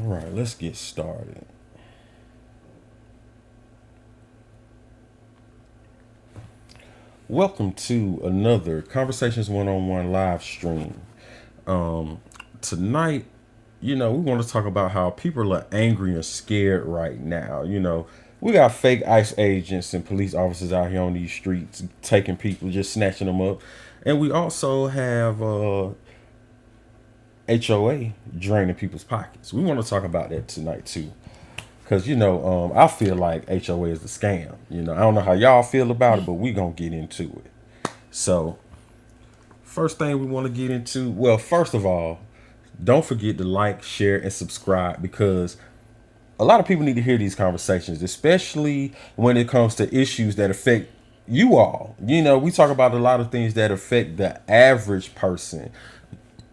All right, let's get started. Welcome to another Conversations One-on-One live stream. Tonight, we want to talk about how people are angry and scared right now. We got fake ICE agents and police officers out here on these streets taking people, just snatching them up. And we also have HOA draining people's pockets. We want to talk about that tonight too. Because, I feel like HOA is a scam. I don't know how y'all feel about it, but we going to get into it. So, first thing we want to get into, well, first of all, don't forget to like, share, and subscribe because a lot of people need to hear these conversations, especially when it comes to issues that affect you all. We talk about a lot of things that affect the average person,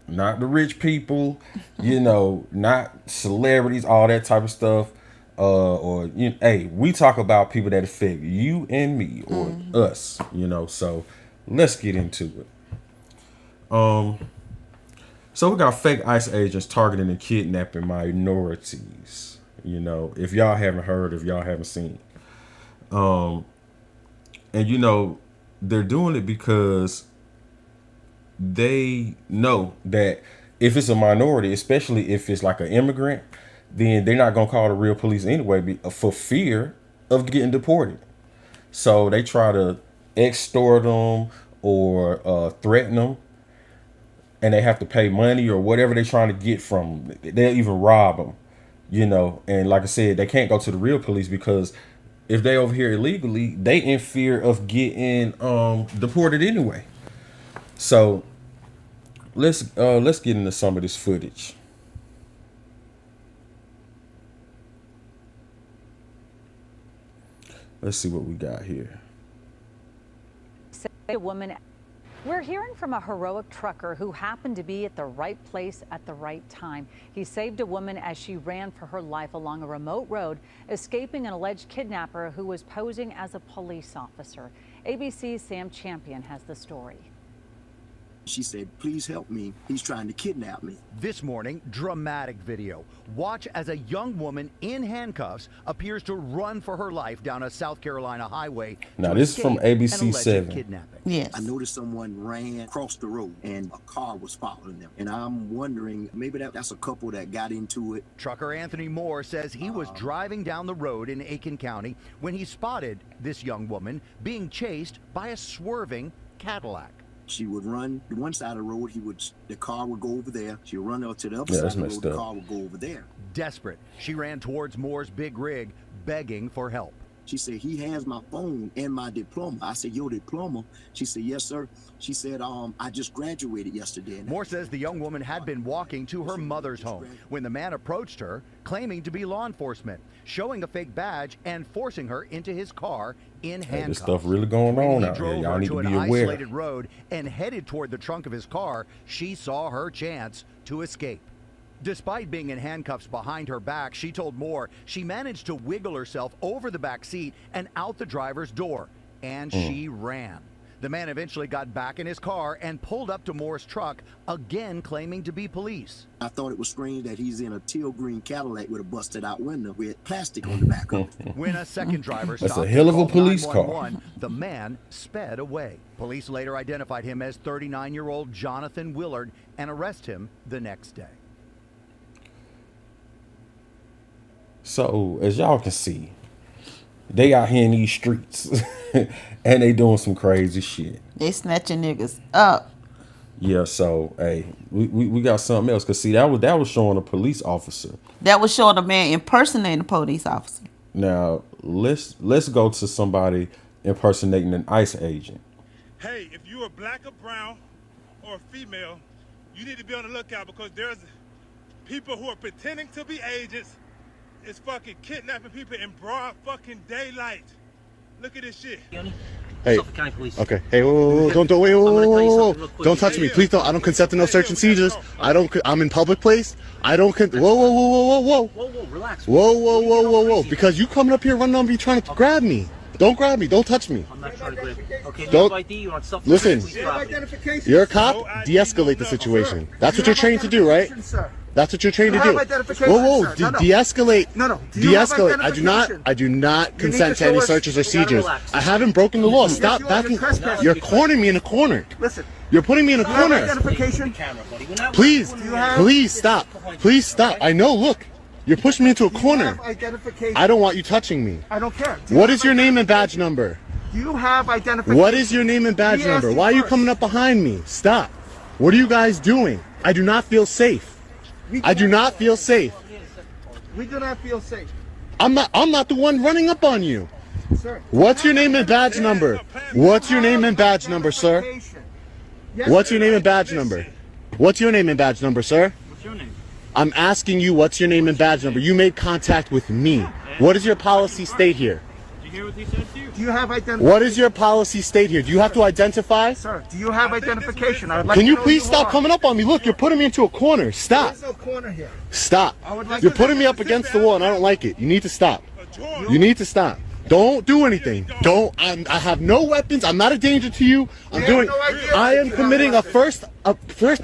not the rich people, not celebrities, all that type of stuff. We talk about people that affect you and me or us, so let's get into it. So we got fake ICE agents targeting and kidnapping minorities, if y'all haven't heard, if y'all haven't seen. And they're doing it because they know that if it's a minority, especially if it's like an immigrant, then they're not going to call the real police anyway for fear of getting deported. So they try to extort them or threaten them, and they have to pay money or whatever they're trying to get from them. They'll even rob them, and like I said, they can't go to the real police because if they over here illegally, they in fear of getting deported anyway. So let's get into some of this footage. Let's see what we got here. A woman. We're hearing from a heroic trucker who happened to be at the right place at the right time. He saved a woman as she ran for her life along a remote road, escaping an alleged kidnapper who was posing as a police officer. ABC's Sam Champion has the story. She said, "Please help me. He's trying to kidnap me." This morning, dramatic video. Watch as a young woman in handcuffs appears to run for her life down a South Carolina highway. Now, this is from ABC 7. Kidnapping. Yes. I noticed someone ran across the road and a car was following them. And I'm wondering, maybe that's a couple that got into it. Trucker Anthony Moore says he was driving down the road in Aiken County when he spotted this young woman being chased by a swerving Cadillac. She would run to one side of the road, the car would go over there. She would run out to the other side of the road, the car would go over there. Desperate, she ran towards Moore's big rig, begging for help. She said, "He has my phone and my diploma." I said, "Your diploma?" She said, "Yes, sir." She said, "I just graduated yesterday." Moore says the young woman had been walking to her mother's home when the man approached her, claiming to be law enforcement, showing a fake badge and forcing her into his car in handcuffs. Hey, this stuff really going on out here. Y'all need to be aware. An isolated road and headed toward the trunk of his car, she saw her chance to escape. Despite being in handcuffs behind her back, she told Moore she managed to wiggle herself over the back seat and out the driver's door, and she ran. The man eventually got back in his car and pulled up to Moore's truck, again claiming to be police. I thought it was strange that he's in a teal green Cadillac with a busted out window with plastic on the back of it. When a second driver That's stopped a hell of a and called police car. 911, the man sped away. Police later identified him as 39-year-old Jonathan Willard and arrested him the next day. So, as y'all can see, they out here in these streets and they doing some crazy shit. They snatching niggas up. Yeah, so hey, we got something else. Cause see, that was showing a police officer. That was showing a man impersonating a police officer. Now let's go to somebody impersonating an ICE agent. Hey, if you're a black or brown or a female, you need to be on the lookout because there's people who are pretending to be agents. It's fucking kidnapping people in broad fucking daylight. Look at this shit. Hey, okay. Hey, whoa, don't touch me, please. Don't. I don't consent to no search and seizures. I'm in public place. I don't. Whoa, relax. Whoa. Because you coming up here running on me trying to grab me. Don't grab me. Don't touch me. I'm not trying to grab you. Okay, Don't- you have ID, you're on self Listen. police property. You're a cop. De-escalate the situation. That's what you're trained to do, right? That's what you're trained to do. Whoa, whoa, de-escalate. No. De-escalate. I do not consent to any searches or seizures. I haven't broken the law. Stop backing. You're cornering me in a corner. Listen. You're putting me in a corner. Identification. Please stop. Please stop. I know, look. You're pushing me into a corner. Identification. I don't want you touching me. I don't care. What is your name and badge number? Do you have identification? What is your name and badge number? Why are you coming up behind me? Stop. What are you guys doing? I do not feel safe. I do not feel safe. We do not feel safe. I'm not the one running up on you. Sir. What's your name and badge number? What's your name and badge number, sir? What's your name and badge number? What's your name and badge number, sir? What's your name? I'm asking you what's your name and badge number. You made contact with me. What does your policy state here? Did you hear what he said to you? Do you have identification? What is your policy state here? Do you have to identify? Sir, do you have identification? I would like Can to you know please who stop are. coming up on me? Look, you're putting me into a corner. Stop. There's no corner here. Stop. would like You're to- putting me up against the wall and I don't like it. You need to stop. You need to stop. Don't do anything. I have no weapons. I'm not a danger to you. I am committing a First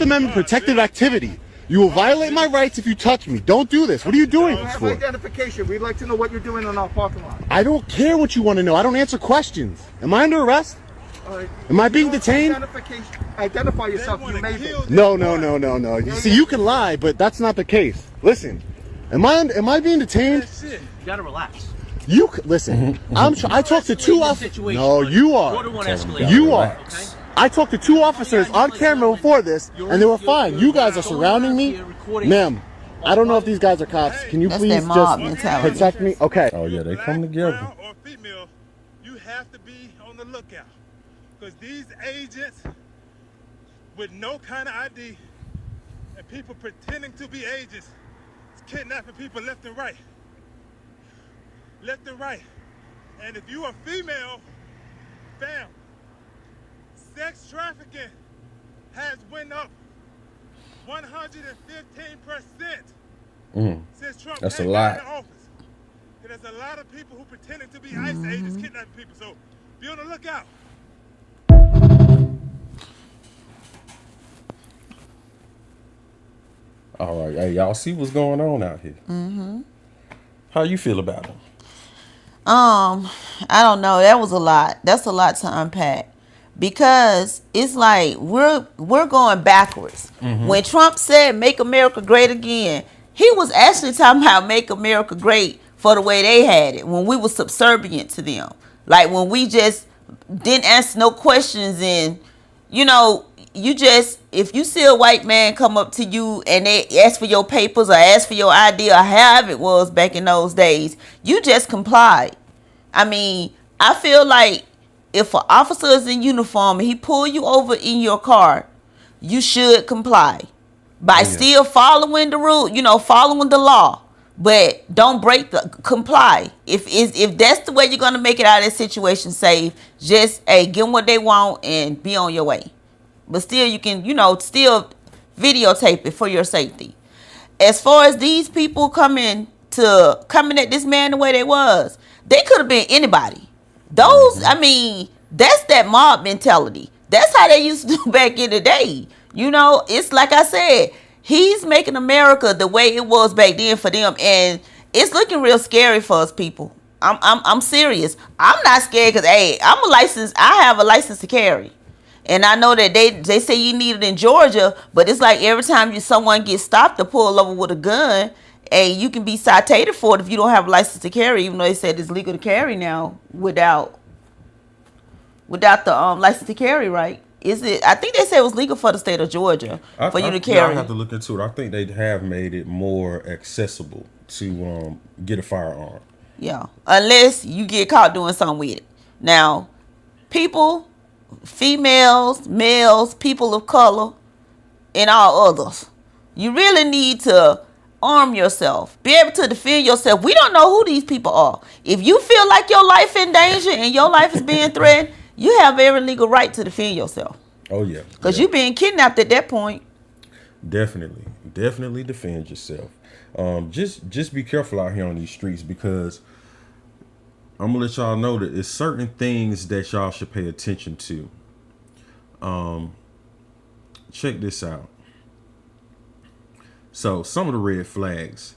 Amendment protected activity. You will violate my rights if you touch me. Don't do this. What are you doing You this have for? identification. We'd like to know what you're doing in our parking lot. I don't care what you want to know. I don't answer questions. Am I under arrest? All right. Am I being detained? Identification. Identify yourself. You may be. No. You see, you can lie, but that's not the case. Listen, am I being detained? You gotta relax. Listen. I talked to two officers. No, you are. Order one escalate. You are. I talked to two officers on camera before this, and they were fine. You guys are surrounding me, ma'am. I don't know if these guys are cops. Can you That's please that mob just mentality. protect me? Okay. Oh yeah, they come together. Male or female, you have to be on the lookout. Because these agents with no kind of ID and people pretending to be agents is kidnapping people left and right. Left and right. And if you are female, fam, sex trafficking has went up 115% since Trump That's came a lot. into office. There's a lot of people who pretending to be ICE agents kidnapping people. So be on the lookout. All right, hey, y'all see what's going on out here. How you feel about them? I don't know. That was a lot. That's a lot to unpack because it's like we're going backwards. When Trump said "Make America Great Again," he was actually talking about "Make America Great" for the way they had it when we were subservient to them. Like when we just didn't ask no questions and you just, if you see a white man come up to you and they ask for your papers or ask for your ID or however it was back in those days, you just complied. I mean, I feel like if an officer is in uniform and he pull you over in your car, you should comply by still following the rule, following the law. But don't comply. If that's the way you're gonna make it out of that situation safe, just give them what they want and be on your way. But still, you can, still videotape it for your safety. As far as these people coming at this man the way they was, they could have been anybody. Those, I mean, that's that mob mentality. That's how they used to do back in the day. It's like I said, he's making America the way it was back then for them, and it's looking real scary for us people. I'm serious. I'm not scared because I have a license to carry. And I know that they say you need it in Georgia, but it's like every time someone gets stopped to pull over with a gun, and you can be cited for it if you don't have a license to carry, even though they said it's legal to carry now without the license to carry, right? Is it? I think they said it was legal for the state of Georgia for you to carry. I have to look into it. I think they have made it more accessible to get a firearm. Yeah, unless you get caught doing something with it. Now, people, females, males, people of color, and all others, you really need to arm yourself. Be able to defend yourself. We don't know who these people are. If you feel like your life in danger and your life is being threatened, you have every legal right to defend yourself. Oh yeah, because you're being kidnapped at that point. Definitely defend yourself. Just be careful out here on these streets because I'm gonna let y'all know that there's certain things that y'all should pay attention to. Check this out. So some of the red flags.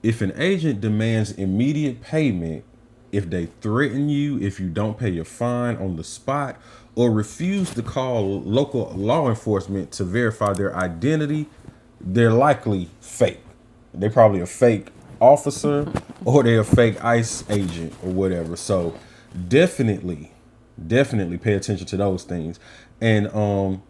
If an agent demands immediate payment, if they threaten you, if you don't pay your fine on the spot, or refuse to call local law enforcement to verify their identity, they're likely fake. They're probably a fake officer or they're a fake ICE agent or whatever. So definitely pay attention to those things. And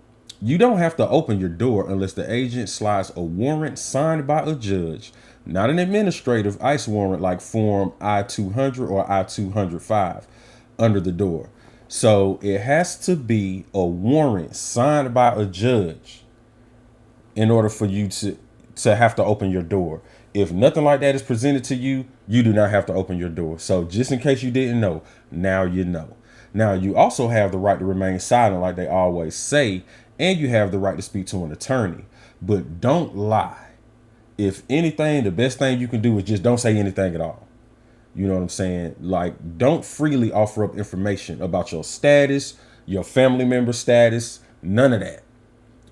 you don't have to open your door unless the agent slides a warrant signed by a judge, not an administrative ICE warrant like Form I-200 or I-205 under the door. So it has to be a warrant signed by a judge in order for you to have to open your door. If nothing like that is presented to you, you do not have to open your door. So just in case you didn't know, now you know. Now you also have the right to remain silent like they always say, and you have the right to speak to an attorney. But don't lie. If anything, the best thing you can do is just don't say anything at all. You know what I'm saying? Like, don't freely offer up information about your status, your family member status, none of that.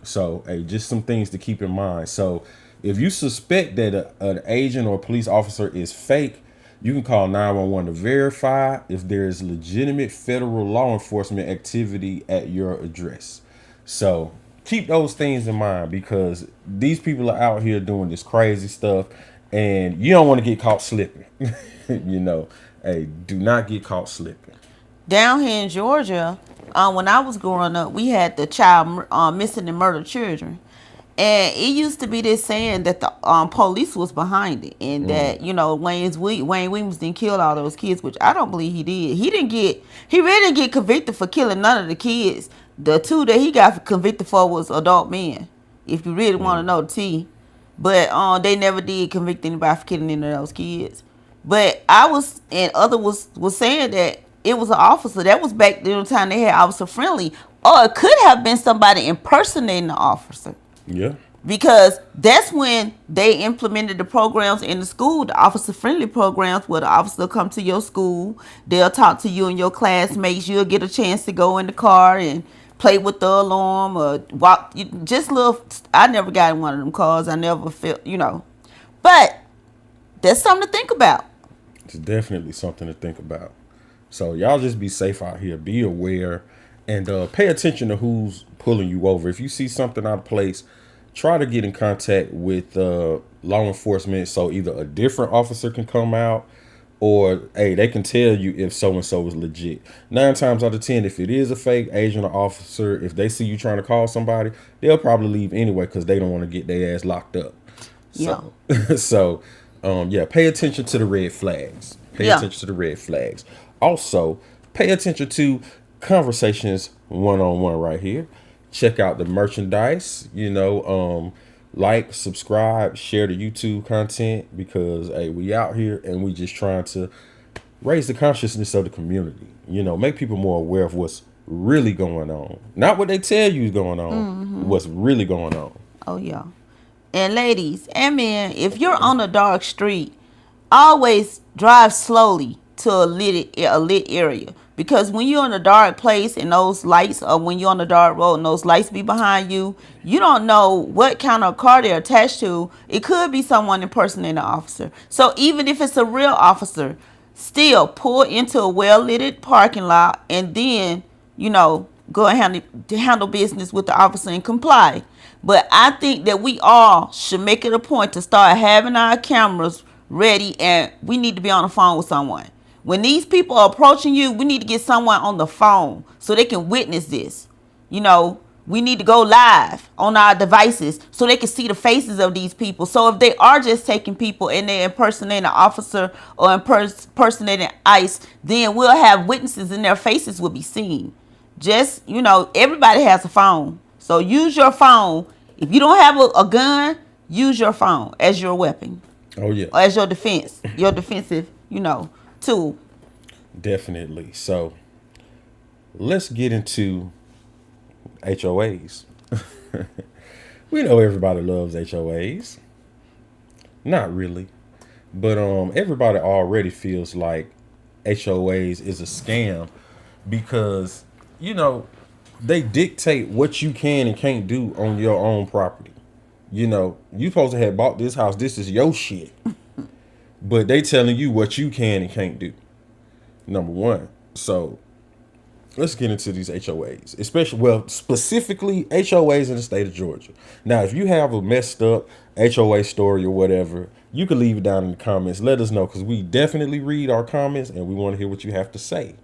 So, hey, just some things to keep in mind. So, if you suspect that an agent or police officer is fake, you can call 911 to verify if there is legitimate federal law enforcement activity at your address. So, keep those things in mind because these people are out here doing this crazy stuff and you don't want to get caught slipping. You know, hey, do not get caught slipping. Down here in Georgia, when I was growing up, we had the child missing and murdered children. And it used to be this saying that the police was behind it and that, you know, Wayne Williams didn't kill all those kids, which I don't believe he did. He really didn't get convicted for killing none of the kids. The two that he got convicted for was adult men, if you really want to know the tea. But they never did convict anybody for killing any of those kids. But I was, and other was saying that it was an officer. That was back during the time they had officer friendly. Or it could have been somebody impersonating the officer. Yeah. Because that's when they implemented the programs in the school, the officer-friendly programs where the officer will come to your school. They'll talk to you and your classmates. You'll get a chance to go in the car and play with the alarm or walk. Just little. I never got in one of them cars. I never felt, you know. But that's something to think about. It's definitely something to think about. So y'all just be safe out here. Be aware and pay attention to who's pulling you over. If you see something out of place, try to get in contact with law enforcement so either a different officer can come out or, hey, they can tell you if so-and-so is legit. 9 times out of 10, if it is a fake agent or officer, if they see you trying to call somebody, they'll probably leave anyway because they don't want to get their ass locked up. So, yeah, pay attention to the red flags. Pay attention to the red flags. Also, pay attention to conversations one-on-one right here. Check out the merchandise, you know, like, subscribe, share the YouTube content because, hey, we out here and we just trying to raise the consciousness of the community, you know, make people more aware of what's really going on. Not what they tell you is going on, what's really going on. Oh, yeah. And ladies and men, if you're on a dark street, always drive slowly to a lit area. Because when you're in a dark place and those lights, or when you're on the dark road and those lights be behind you, you don't know what kind of car they're attached to. It could be someone impersonating an officer. So even if it's a real officer, still pull into a well-lit parking lot and then, you know, go and handle business with the officer and comply. But I think that we all should make it a point to start having our cameras ready, and we need to be on the phone with someone. When these people are approaching you, we need to get someone on the phone so they can witness this. You know, we need to go live on our devices so they can see the faces of these people. So if they are just taking people and they're impersonating an officer or impersonating ICE, then we'll have witnesses and their faces will be seen. Just, you know, everybody has a phone. So use your phone. If you don't have a gun, use your phone as your weapon. Oh, yeah. Or as your defense, your defensive, you know, tool. Definitely. So let's get into HOAs. We know everybody loves HOAs. Not really. But everybody already feels like HOAs is a scam because, you know, they dictate what you can and can't do on your own property. You know, you supposed to have bought this house. This is your shit. But they telling you what you can and can't do. Number one. So let's get into these HOAs, specifically HOAs in the state of Georgia. Now, if you have a messed up HOA story or whatever, you can leave it down in the comments. Let us know, because we definitely read our comments and we want to hear what you have to say.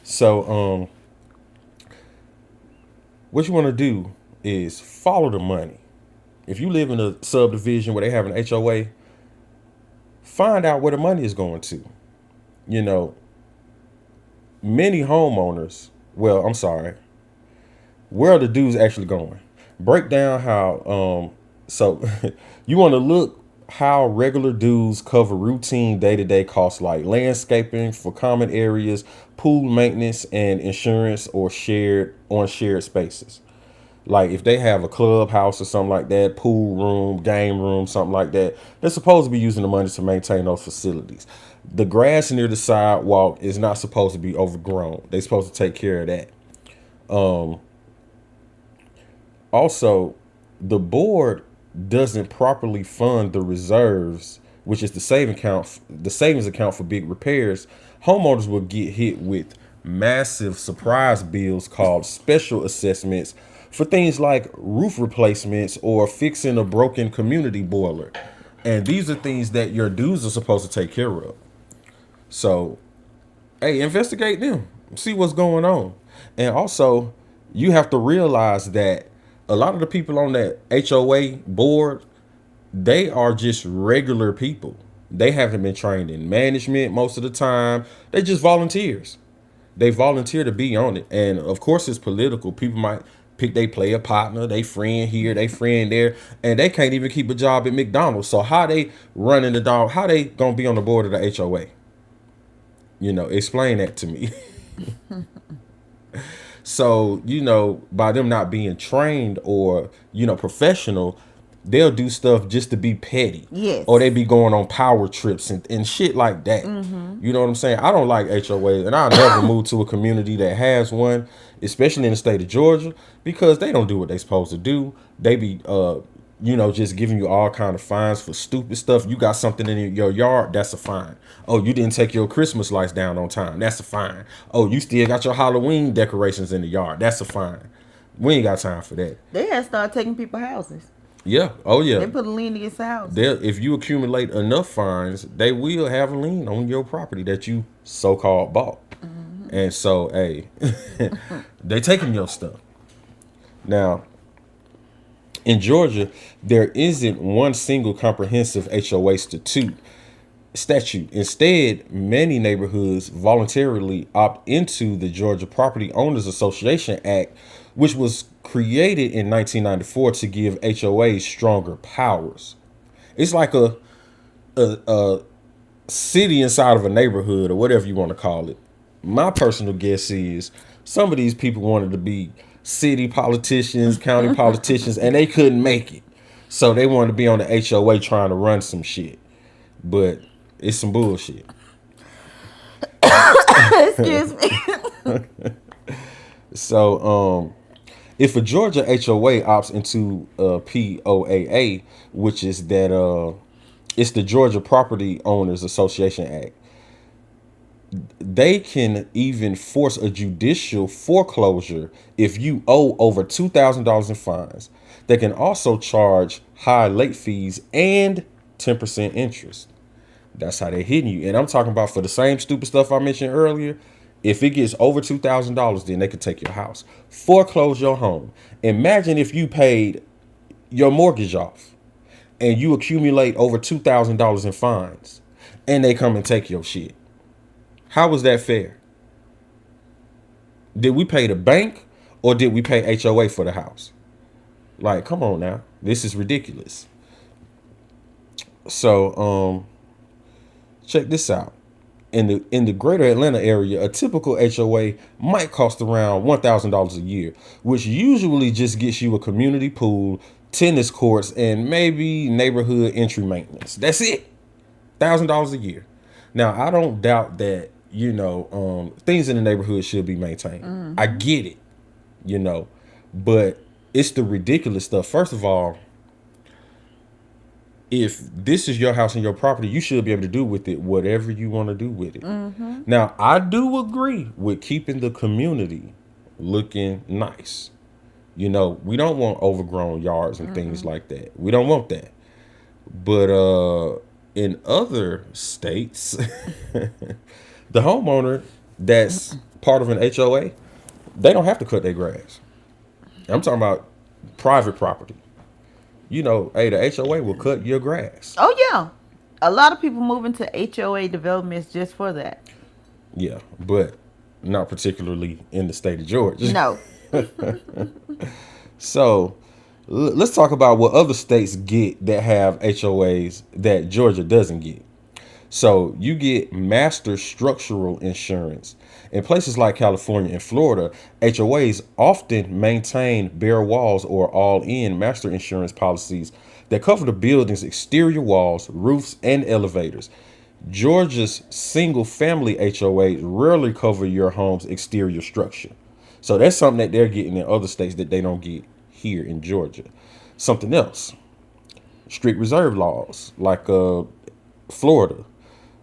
So, what you want to do is follow the money. If you live in a subdivision where they have an HOA, find out where the money is going to. You know, many homeowners, where are the dues actually going? Break down how, so you want to look how regular dues cover routine day-to-day costs like landscaping for common areas, pool maintenance, and insurance or shared spaces. Like if they have a clubhouse or something like that, pool room, game room, something like that, they're supposed to be using the money to maintain those facilities. The grass near the sidewalk is not supposed to be overgrown. They're supposed to take care of that. Also, the board doesn't properly fund the reserves, which is the savings account for big repairs. Homeowners will get hit with massive surprise bills called special assessments for things like roof replacements or fixing a broken community boiler. And these are things that your dues are supposed to take care of. So, hey, investigate them. See what's going on. And also, you have to realize that a lot of the people on that HOA board, they are just regular people. They haven't been trained in management most of the time. They just volunteers. They volunteer to be on it. And of course, it's political. People might pick they player partner, they friend here, they friend there, and they can't even keep a job at McDonald's. So how they running the dog? How they gonna be on the board of the HOA? You know, explain that to me. So, you know, by them not being trained or, you know, professional, they'll do stuff just to be petty. Yes. Or they be going on power trips and shit like that. You know what I'm saying? I don't like HOAs, and I'll never move to a community that has one, especially in the state of Georgia, because they don't do what they supposed to do. They be, you know, just giving you all kind of fines for stupid stuff. You got something in your yard, that's a fine. Oh, you didn't take your Christmas lights down on time, that's a fine. Oh, you still got your Halloween decorations in the yard, that's a fine. We ain't got time for that. They had started taking people's houses. Yeah. Oh, yeah. They put a lien against the house. If you accumulate enough fines, they will have a lien on your property that you so-called bought. And so, hey, they taking your stuff. Now, in Georgia, there isn't one single comprehensive HOA statute. Instead, many neighborhoods voluntarily opt into the Georgia Property Owners Association Act, which was created in 1994 to give HOAs stronger powers. It's like a city inside of a neighborhood, or whatever you want to call it. My personal guess is some of these people wanted to be city politicians, county politicians, and they couldn't make it. So they wanted to be on the HOA trying to run some shit. But it's some bullshit. Excuse me. So, if a Georgia HOA opts into POAA, which is that it's the Georgia Property Owners Association Act, they can even force a judicial foreclosure if you owe over $2,000 in fines. They can also charge high late fees and 10% interest. That's how they're hitting you. And I'm talking about for the same stupid stuff I mentioned earlier. If it gets over $2,000, then they could take your house, foreclose your home. Imagine if you paid your mortgage off and you accumulate over $2,000 in fines and they come and take your shit. How was that fair? Did we pay the bank or did we pay HOA for the house? Like, come on now. This is ridiculous. So, check this out. In the greater Atlanta area, a typical HOA might cost around $1,000 a year, which usually just gets you a community pool, tennis courts, and maybe neighborhood entry maintenance. That's it. $1,000 a year. Now, I don't doubt that, things in the neighborhood should be maintained. I get it, but it's the ridiculous stuff. First of all, if this is your house and your property, you should be able to do with it whatever you want to do with it. Now, I do agree with keeping the community looking nice. We don't want overgrown yards and things like that. We don't want that. But in other states, the homeowner that's part of an HOA, they don't have to cut their grass. I'm talking about private property. Hey, the HOA will cut your grass. Oh yeah, a lot of people move into HOA developments just for that. Yeah, but not particularly in the state of Georgia. No. So let's talk about what other states get that have HOAs that Georgia doesn't get. So you get master structural insurance. In places like California and Florida, HOAs often maintain bare walls or all-in master insurance policies that cover the building's exterior walls, roofs, and elevators. Georgia's single-family HOAs rarely cover your home's exterior structure. So that's something that they're getting in other states that they don't get here in Georgia. Something else, strict reserve laws like Florida.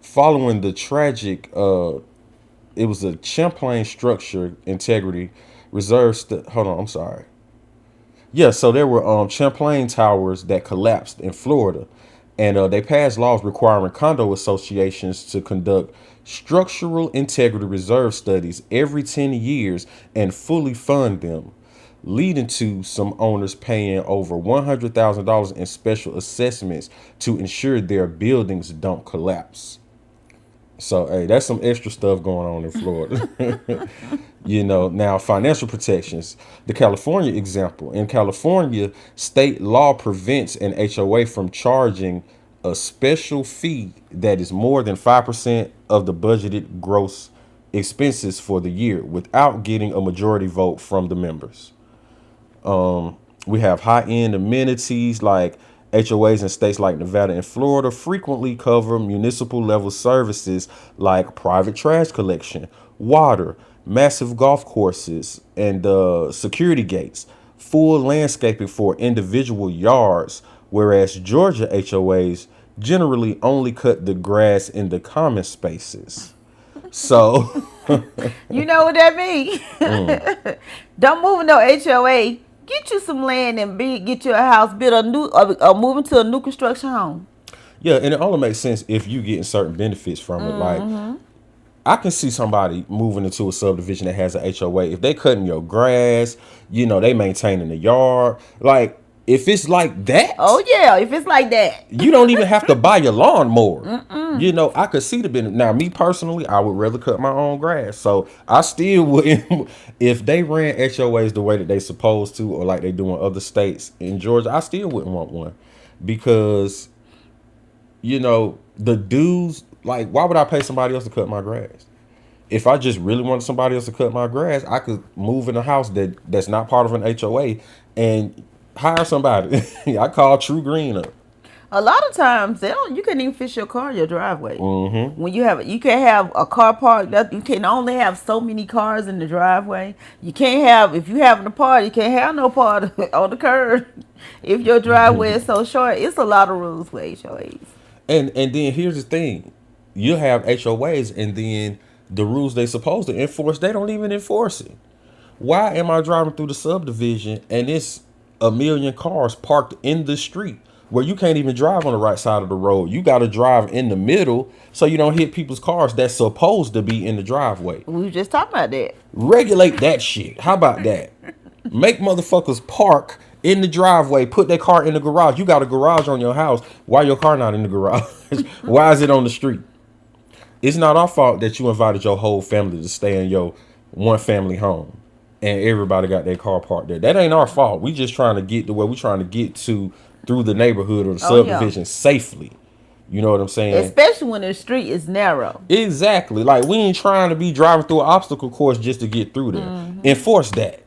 Following the tragic, it was a Champlain structure integrity reserve. Yeah, so there were Champlain towers that collapsed in Florida, and they passed laws requiring condo associations to conduct structural integrity reserve studies every 10 years and fully fund them, leading to some owners paying over $100,000 in special assessments to ensure their buildings don't collapse. So, hey, that's some extra stuff going on in Florida. Now financial protections. The California example. In California, state law prevents an HOA from charging a special fee that is more than 5% of the budgeted gross expenses for the year without getting a majority vote from the members. We have high-end amenities like HOAs in states like Nevada and Florida frequently cover municipal level services like private trash collection, water, massive golf courses, and security gates, full landscaping for individual yards, whereas Georgia HOAs generally only cut the grass in the common spaces. So, you know what that means? Don't move in no HOA. Get you some land and get you a house, build a new, move into a new construction home. Yeah, and it only makes sense if you getting certain benefits from it. Like, I can see somebody moving into a subdivision that has a HOA. If they cutting your grass, they maintaining the yard. Like, if it's like that. Oh, yeah, if it's like that. You don't even have to buy your lawnmower. I could see the benefit. Now, me personally, I would rather cut my own grass. So I still wouldn't. If they ran HOAs the way that they supposed to, or like they do in other states in Georgia, I still wouldn't want one. Because, the dues, like, why would I pay somebody else to cut my grass? If I just really wanted somebody else to cut my grass, I could move in a house that's not part of an HOA and hire somebody. I call True Green up. A lot of times you can't even fit your car in your driveway. When you can't have a car park. You can only have so many cars in the driveway. You can't have, if you having a party, you can't have no party on the curb. If your driveway is so short, it's a lot of rules for HOAs. And then here's the thing, you have HOAs, and then the rules they supposed to enforce, they don't even enforce it. Why am I driving through the subdivision and it's a million cars parked in the street where you can't even drive on the right side of the road? You got to drive in the middle so you don't hit people's cars that's supposed to be in the driveway. We were just talking about that. Regulate that shit. How about that? Make motherfuckers park in the driveway, put their car in the garage. You got a garage on your house. Why your car not in the garage? Why is it on the street? It's not our fault that you invited your whole family to stay in your one family home and everybody got their car parked there. That ain't our fault. We just trying to get to where we trying to get to through the neighborhood or the subdivision safely. You know what I'm saying? Especially when the street is narrow. Exactly. Like, we ain't trying to be driving through an obstacle course just to get through there. Enforce that.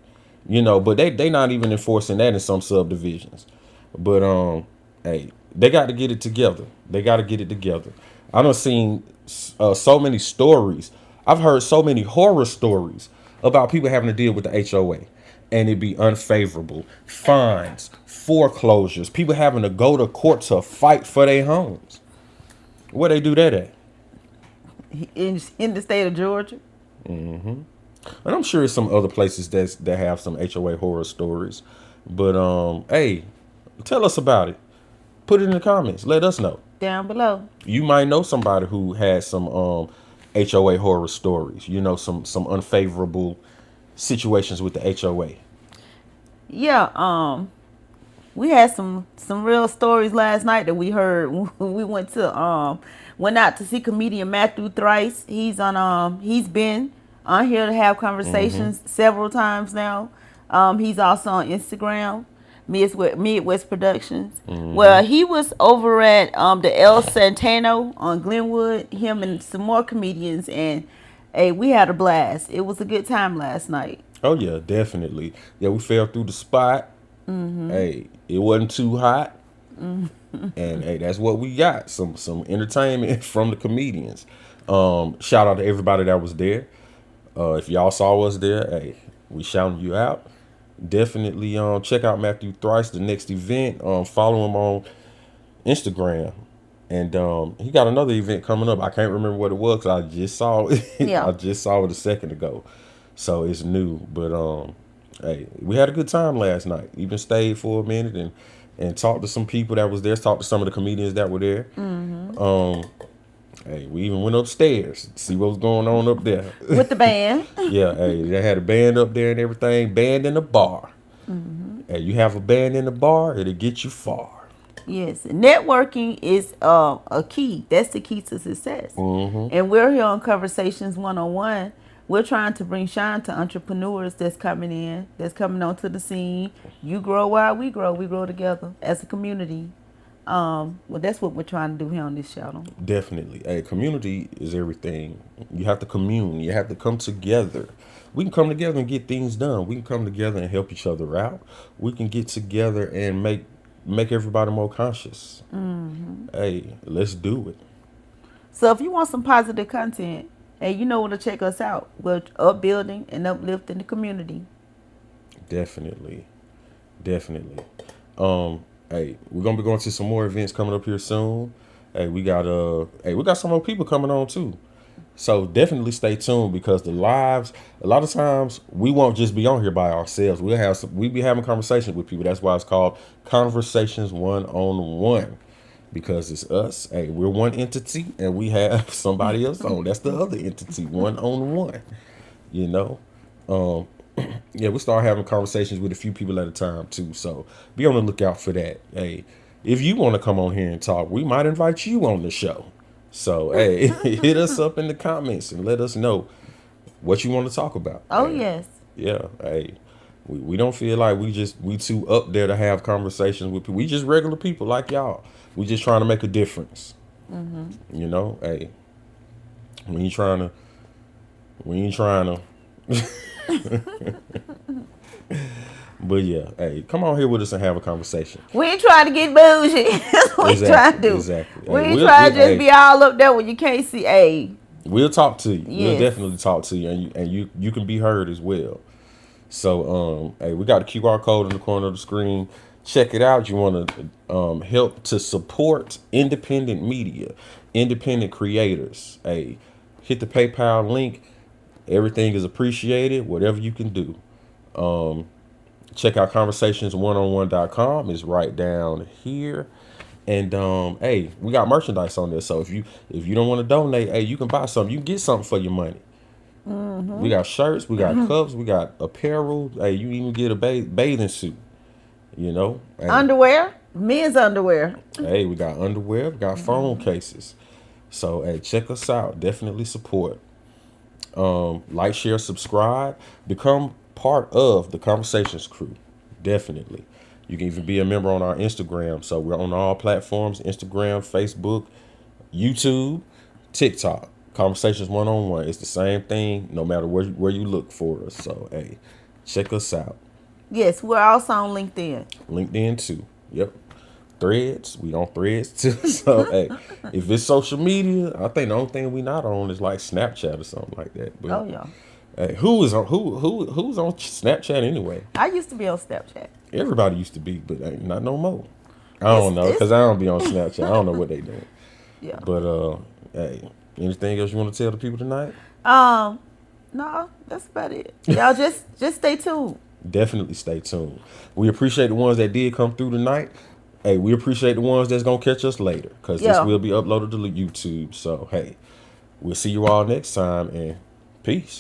But they not even enforcing that in some subdivisions. But hey, they got to get it together. They got to get it together. I done seen so many stories. I've heard so many horror stories about people having to deal with the HOA, and it be unfavorable fines, foreclosures, people having to go to court to fight for their homes. Where they do that at? In the state of Georgia. And I'm sure there's some other places that have some HOA horror stories. But hey, tell us about it. Put it in the comments. Let us know. Down below. You might know somebody who had some HOA horror stories. You know, some unfavorable situations with the HOA. Yeah, we had some real stories last night that we heard. We went out to see comedian Matthew Thrice. He's been on here to have conversations several times now. He's also on Instagram, Midwest Productions. Well, he was over at the El Santano on Glenwood, him and some more comedians, and hey, we had a blast. It was a good time last night. Oh yeah, definitely. Yeah, we fell through the spot. Hey, it wasn't too hot. And hey, that's what we got. Some entertainment from the comedians. Shout out to everybody that was there. If y'all saw us there, hey, we shouting you out. Definitely check out Matthew Thrice, the next event. Follow him on Instagram. And he got another event coming up. I can't remember what it was 'cause I just saw it. Yeah. I just saw it a second ago. So it's new. But hey, we had a good time last night. Even stayed for a minute and talked to some people that was there. Talked to some of the comedians that were there. Hey, we even went upstairs to see what was going on up there. With the band. Yeah, hey, they had a band up there and everything. Band in the bar. Hey, you have a band in the bar, it'll get you far. Yes, networking is a key. That's the key to success. And we're here on Conversations 101. We're trying to bring shine to entrepreneurs that's coming onto the scene. You grow while we grow together as a community. Well, that's what we're trying to do here on this channel. Definitely. Hey, community is everything. You have to commune. You have to come together. We can come together and get things done. We can come together and help each other out. We can get together and make everybody more conscious. Hey, let's do it. So if you want some positive content, hey, you know where to check us out. We're upbuilding and uplifting the community. Definitely. Hey, we're gonna be going to some more events coming up here soon. Hey, we got some more people coming on too. So definitely stay tuned because the lives, a lot of times we won't just be on here by ourselves. We'll be having conversations with people. That's why it's called Conversations 1-on-1. Because it's us. Hey, we're one entity and we have somebody else on. That's the other entity, 1-on-1. You know? Yeah, we start having conversations with a few people at a time too. So be on the lookout for that. Hey, if you want to come on here and talk, we might invite you on the show. So hey, hit us up in the comments and let us know what you want to talk about. Oh, hey, yes. Yeah. Hey, we don't feel like we too up there to have conversations with people. We just regular people like y'all. We just trying to make a difference. You know, hey, we ain't trying to. But yeah, hey, come on here with us and have a conversation. We ain't trying to get bougie. That's what we trying to do. Exactly. We Hey, ain't trying to just be all up there when you can't see. Hey, we'll talk to you. Yes. We'll definitely talk to you, and you can be heard as well. So hey, we got a QR code in the corner of the screen. Check it out. You want to help to support independent media, independent creators. Hey, hit the PayPal link. Everything is appreciated. Whatever you can do. Check out conversationsonone.com. It's right down here. And hey, we got merchandise on there. So if you don't want to donate, hey, you can buy something. You can get something for your money. We got shirts, we got cups, we got apparel. Hey, you even get a bathing suit. You know, hey, underwear, men's underwear. Hey, we got underwear, we got phone cases. So hey, check us out. Definitely support. Like, share, subscribe, become part of the Conversations crew. Definitely. You can even be a member on our Instagram. So we're on all platforms: Instagram, Facebook, YouTube, TikTok. Conversations 1-on-1. It's the same thing no matter where you look for us. So hey, check us out. Yes, we're also on LinkedIn. LinkedIn too. Yep. Threads. We on Threads too. So hey, if it's social media, I think the only thing we not on is like Snapchat or something like that. But, Oh yeah. hey, who's on Snapchat anyway? I used to be on Snapchat. Everybody used to be, but not no more. I don't know because I don't be on Snapchat. I don't know what they doing. Yeah. But hey, anything else you want to tell the people tonight? No, that's about it. Y'all just stay tuned. Definitely stay tuned. We appreciate the ones that did come through tonight. Hey, we appreciate the ones that's gonna catch us later because this will be uploaded to YouTube. So hey, we'll see you all next time and peace.